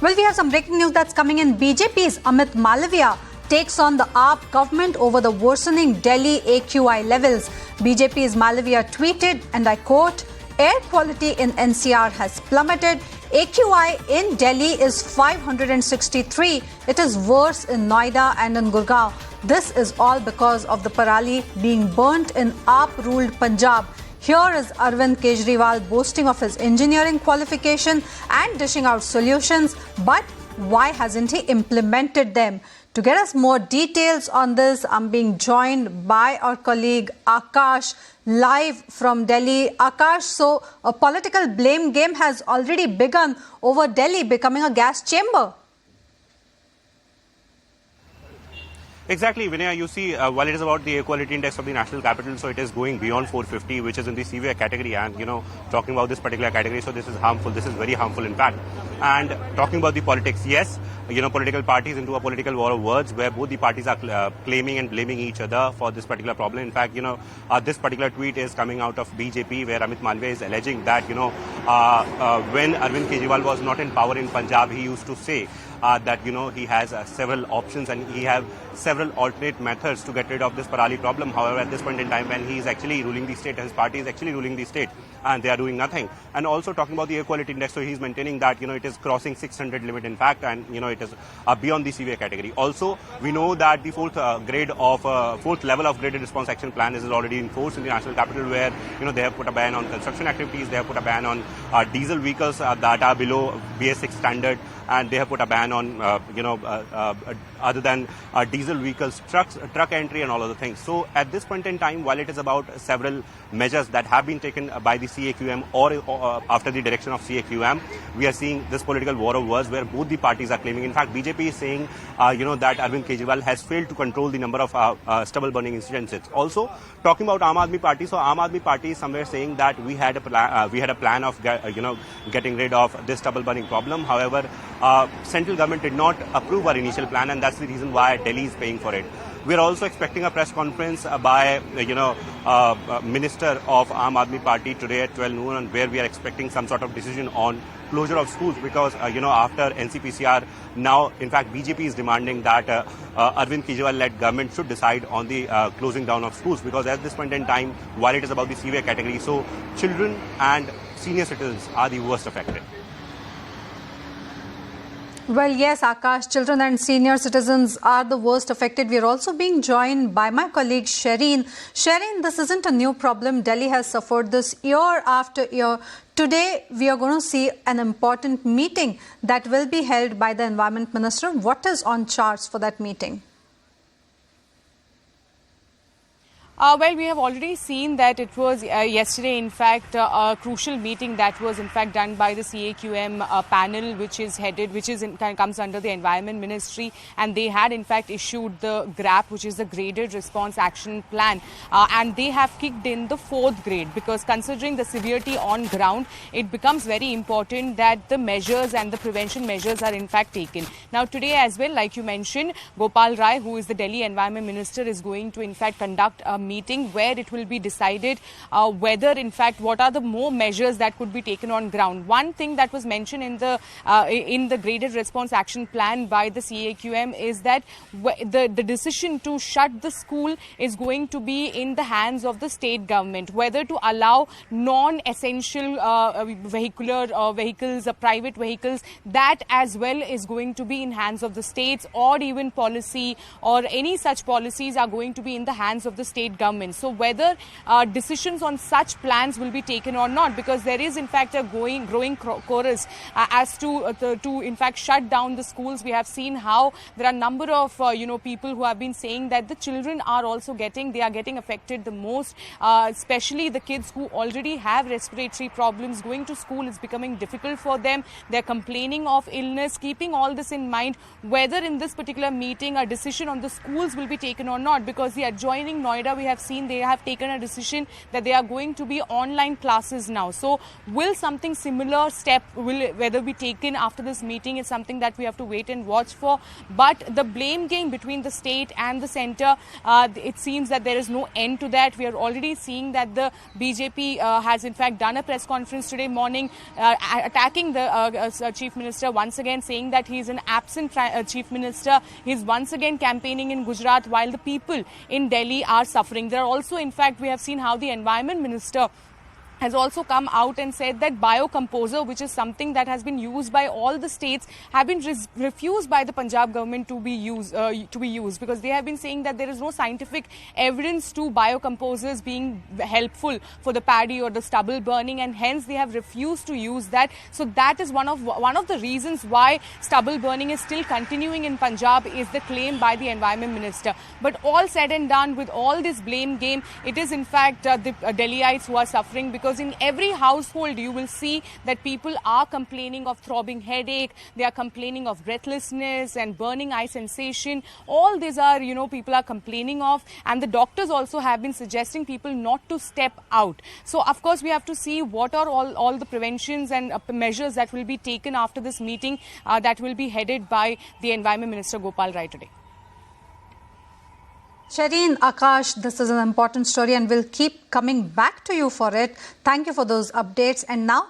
Well, we have some breaking news that's coming in. BJP's Amit Malviya takes on the AAP government over the worsening Delhi AQI levels. BJP's Malviya tweeted, and I quote, "Air quality in NCR has plummeted. AQI in Delhi is 563. It is worse in Noida and in Gurgaon. This is all because of the parali being burnt in AAP-ruled Punjab." Here is Arvind Kejriwal boasting of his engineering qualification and dishing out solutions. But why hasn't he implemented them? To get us more details on this, I'm being joined by our colleague Akash live from Delhi. Akash, so a political blame game has already begun over Delhi becoming a gas chamber. Exactly, Vinaya. You see, while it is about the air quality index of the national capital, so it is going beyond 450, which is in the severe category. And, talking about this particular category, so this is harmful. This is very harmful, in fact. And talking about the politics, yes, political parties into a political war of words where both the parties are claiming and blaming each other for this particular problem. In fact, this particular tweet is coming out of BJP where Amit Malviya is alleging that, when Arvind Kejriwal was not in power in Punjab, he used to say that, he has several options and he have several alternate methods to get rid of this parali problem. However, at this point in time, when he is actually ruling the state, his party is actually ruling the state and they are doing nothing. And also talking about the air quality index, so he's maintaining that, it is crossing 600 limit in fact, and, it is beyond the severe category. Also, we know that the fourth level of graded response action plan is already in force in the national capital where, they have put a ban on construction activities, they have put a ban on diesel vehicles that are below BS6 standard, and they have put a ban on, other than diesel vehicles, truck entry and all other things. So at this point in time, while it is about several measures that have been taken by the CAQM or after the direction of CAQM, we are seeing this political war of words where both the parties are claiming. In fact, BJP is saying, that Arvind Kejriwal has failed to control the number of stubble burning incidents. Also, talking about Aam Aadmi Party, so Aam Aadmi Party is somewhere saying that we had a plan of, getting rid of this stubble burning problem. However, central government did not approve our initial plan, and that's the reason why Delhi is paying for it. We're also expecting a press conference by, Minister of Aam Aadmi Party today at 12 noon, and where we are expecting some sort of decision on closure of schools because, after NCPCR, now, in fact, BJP is demanding that Arvind Kejriwal-led government should decide on the closing down of schools because at this point in time, while it is about the severe category, so children and senior citizens are the worst affected. Well, yes, Akash, children and senior citizens are the worst affected. We are also being joined by my colleague Shireen. Shireen, this isn't a new problem. Delhi has suffered this year after year. Today, we are going to see an important meeting that will be held by the Environment Minister. What is on charts for that meeting? Well, we have already seen that it was yesterday, in fact, a crucial meeting that was, in fact, done by the CAQM panel, comes under the Environment Ministry, and they had, in fact, issued the GRAP, which is the Graded Response Action Plan, and they have kicked in the 4th grade because considering the severity on ground, it becomes very important that the measures and the prevention measures are, in fact, taken. Now, today as well, like you mentioned, Gopal Rai, who is the Delhi Environment Minister, is going to, in fact, conduct a meeting where it will be decided whether, in fact, what are the more measures that could be taken on ground. One thing that was mentioned in the Graded Response Action Plan by the CAQM is that the decision to shut the school is going to be in the hands of the state government, whether to allow non-essential vehicles, private vehicles, that as well is going to be in hands of the states, or even policy or any such policies are going to be in the hands of the state government. So whether decisions on such plans will be taken or not, because there is in fact a growing chorus as to in fact shut down the schools. We have seen how there are a number of people who have been saying that the children are also getting affected the most, especially the kids who already have respiratory problems. Going to school is becoming difficult for them. They're complaining of illness. Keeping all this in mind, whether in this particular meeting a decision on the schools will be taken or not, because the adjoining Noida, we have seen they have taken a decision that they are going to be online classes now. So will something similar step will whether be taken after this meeting is something that we have to wait and watch for. But the blame game between the state and the centre, it seems that there is no end to that. We are already seeing that the BJP has in fact done a press conference today morning attacking the Chief Minister once again, saying that he is an absent Chief Minister. He is once again campaigning in Gujarat while the people in Delhi are suffering. There are also, in fact, we have seen how the Environment Minister has also come out and said that biocomposer, which is something that has been used by all the states, have been refused by the Punjab government to be used because they have been saying that there is no scientific evidence to biocomposers being helpful for the paddy or the stubble burning, and hence they have refused to use that. So that is one of the reasons why stubble burning is still continuing in Punjab, is the claim by the Environment Minister. But all said and done, with all this blame game, it is in fact the Delhiites who are suffering, because in every household you will see that people are complaining of throbbing headache, they are complaining of breathlessness and burning eye sensation. All these are, people are complaining of, and the doctors also have been suggesting people not to step out. So of course we have to see what are all the preventions and measures that will be taken after this meeting that will be headed by the Environment Minister Gopal Rai today. Shireen, Akash, this is an important story and we'll keep coming back to you for it. Thank you for those updates. And now